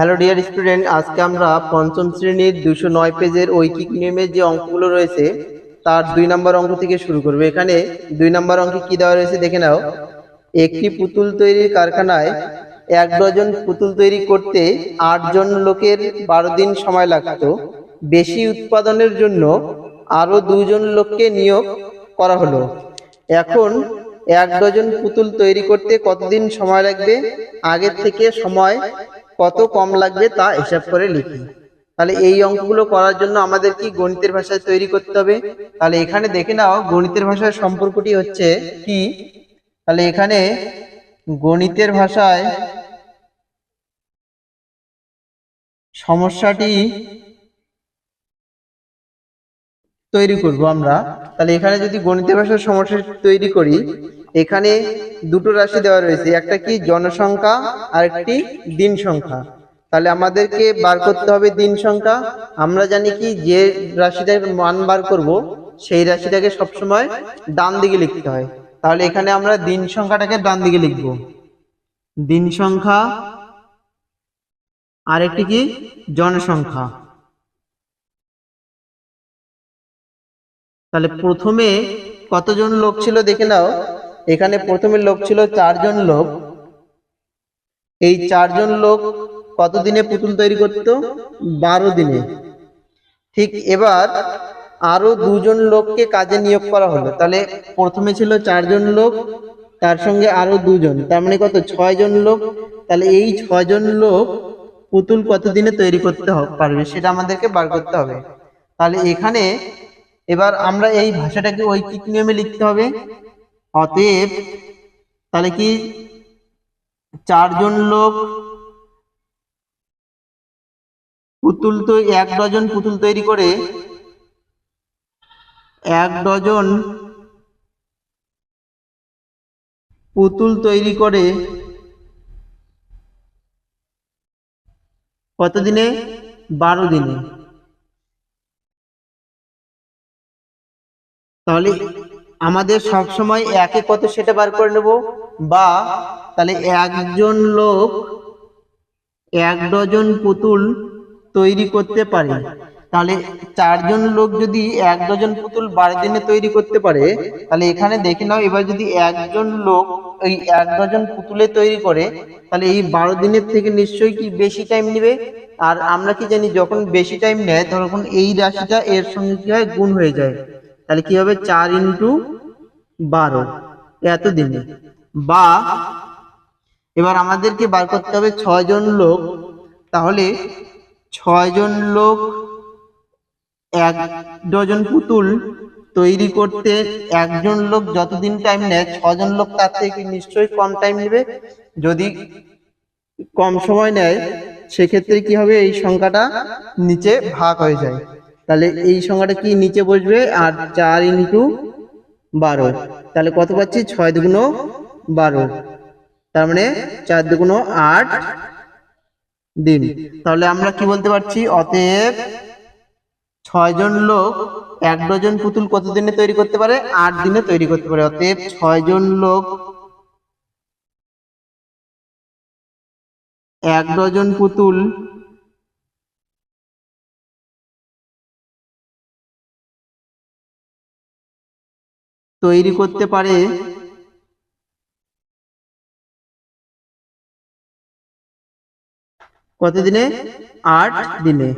Hello dear student, আজকে আমরা পঞ্চম শ্রেণীর 209 পেজের ঐকিক নিয়মের যে অঙ্কগুলো রয়েছে তার 2 নম্বর অঙ্ক থেকে শুরু করব। এখানে 2 নম্বর অঙ্কে কি দেওয়া রয়েছে দেখে নাও। একটি পুতুল তৈরির কারখানায় 1 ডজন পুতুল তৈরি করতে 8 জন লোকের 12 দিন সময় লাগতো। বেশি উৎপাদনের জন্য আরো 2 জন লোককে নিয়োগ করা হলো। এখন 1 ডজন পুতুল তৈরি করতে কতদিন সময় লাগবে? আগের থেকে সময় কত কম লাগবে তা হিসাব করে লিখি। তাহলে এই অঙ্কগুলো করার জন্য আমাদের কি গণিতের ভাষায় তৈরি করতে হবে। তাহলে এখানে দেখে নাও গণিতের ভাষার সম্পর্কটি হচ্ছে কি। তাহলে এখানে গণিতের ভাষায় সমস্যাটি তৈরি করব আমরা। তাহলে এখানে যদি গণিতের ভাষার সমস্যা তৈরি করি, এখানে দুটো রাশি দেওয়া রয়েছে, একটা কি জনসংখ্যা আর একটি দিন সংখ্যা। তাহলে আমাদেরকে বার করতে হবে দিন সংখ্যা। আমরা জানি কি যে রাশিটার মান বার করব সেই রাশিটাকে সবসময় ডান দিকে লিখতে হয়। তাহলে এখানে আমরা দিন সংখ্যাটাকে ডান দিকে লিখব, দিন সংখ্যা, আর একটি কি জনসংখ্যা। তাহলে প্রথমে কতজন লোক ছিল দেখে নাও। এখানে প্রথমে লোক ছিল 4 জন লোক। এই 4 জন লোক কত দিনে পুতুল তৈরি করত? 12 দিনে। ঠিক এবার আরো 2 জন লোককে কাজে নিয়োগ করা হলো। তাহলে প্রথমে ছিল 4 জন লোক, তার সঙ্গে আরো 2 জন, তার মানে কত? 6 জন লোক। তাহলে এই 6 জন লোক পুতুল কত দিনে তৈরি করতে পারবে সেটা আমাদেরকে বার করতে হবে। তাহলে এখানে এবার আমরা এই ভাষাটাকে ঐকিক নিয়মে লিখতে হবে। অতএব তাহলে কি 4 জন লোক পুতুল তো 1 ডজন পুতুল তৈরি করে 1 ডজন পুতুল তৈরি করে কত দিনে? 12 দিনে। তাহলে আমাদের সব সময় একে কত সেটা বার করে নেব, বা তাহলে একজন লোক 1 ডজন পুতুল তৈরি করতে পারে। তাহলে 4 জন লোক যদি 1 ডজন পুতুল 12 দিনে তৈরি করতে পারে, তাহলে এখানে দেখে নাও এবার যদি একজন লোক এই 1 ডজন পুতুলে তৈরি করে, তাহলে এই 12 দিনের থেকে নিশ্চয়ই কি বেশি টাইম নেবে। আর আমরা কি জানি যখন বেশি টাইম নেয় তখন এই রাশিটা এর সঙ্গে কি হয়? গুণ হয়ে যায়। তাহলে কি হবে? 4 × 12 এত দিনে। বা এবার আমাদেরকে বার করতে হবে 6 জন লোক। তাহলে 6 জন লোক 1 ডজন পুতুল তৈরি করতে একজন লোক যতদিন টাইম নেয় 6 জন লোক তার থেকে নিশ্চয়ই কম টাইম নেবে। যদি কম সময় নেয় সেক্ষেত্রে কি হবে? এই সংখ্যাটা নিচে ভাগ হয়ে যায়। তাহলে এই সংখ্যাটা কি নিচে বসবে, আর 4 × 12। তাহলে কত পাচ্ছি? 6 × 2 = 12। তার মানে 4 × 2 = 8 দিন। তাহলে আমরা কি বলতে পারছি? অতএব 6 জন লোক 1 ডজন পুতুল কত দিনে তৈরি করতে পারে? 8 দিনে তৈরি করতে পারে। অতএব 6 জন লোক 1 ডজন পুতুল তৈরি করতে পারে কত দিনে? 8 দিনে।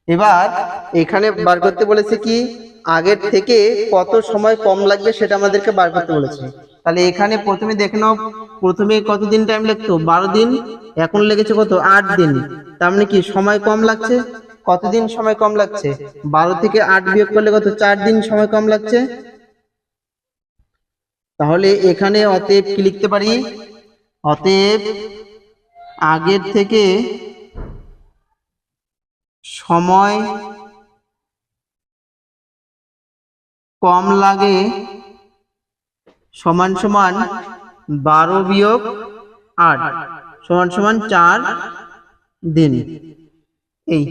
এবার এখানে বার করতে বলেছে কি আগের থেকে কত সময় কম লাগবে সেটা আমাদেরকে বার করতে বলেছে। তাহলে এখানে প্রথমে দেখে নাও, প্রথমে কতদিন টাইম লাগতো? 12 দিন। এখন লেগেছে কত? 8 দিন। তার মানে কি সময় কম লাগছে? কতদিন সময় কম লাগছে? 12 থেকে 8 বিয়োগ করলে কত? 4 দিন সময় কম লাগছে। তাহলে এখানে অতএব কি লিখতে পারি? অতএব আগের থেকে সময় কম লাগে সমান সমান 12 বিয়োগ 8 সমান সমান 4 দিন। এই